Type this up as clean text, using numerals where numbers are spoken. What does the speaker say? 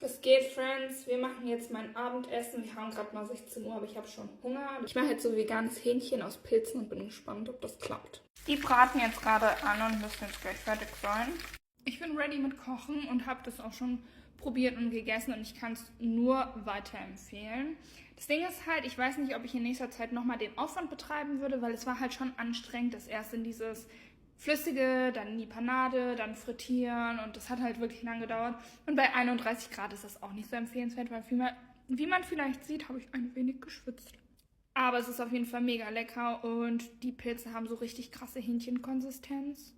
Was geht, Friends? Wir machen jetzt mein Abendessen. Wir haben gerade mal 16 Uhr, aber ich habe schon Hunger. Ich mache jetzt so veganes Hähnchen aus Pilzen und bin gespannt, ob das klappt. Die braten jetzt gerade an und müssen jetzt gleich fertig sein. Ich bin ready mit Kochen und habe das auch schon probiert und gegessen und ich kann es nur weiterempfehlen. Das Ding ist halt, ich weiß nicht, ob ich in nächster Zeit nochmal den Aufwand betreiben würde, weil es war halt schon anstrengend, das erst in dieses Flüssige, dann in die Panade, dann frittieren und das hat halt wirklich lang gedauert. Und bei 31 Grad ist das auch nicht so empfehlenswert, weil wie man vielleicht sieht, habe ich ein wenig geschwitzt. Aber es ist auf jeden Fall mega lecker und die Pilze haben so richtig krasse Hähnchenkonsistenz.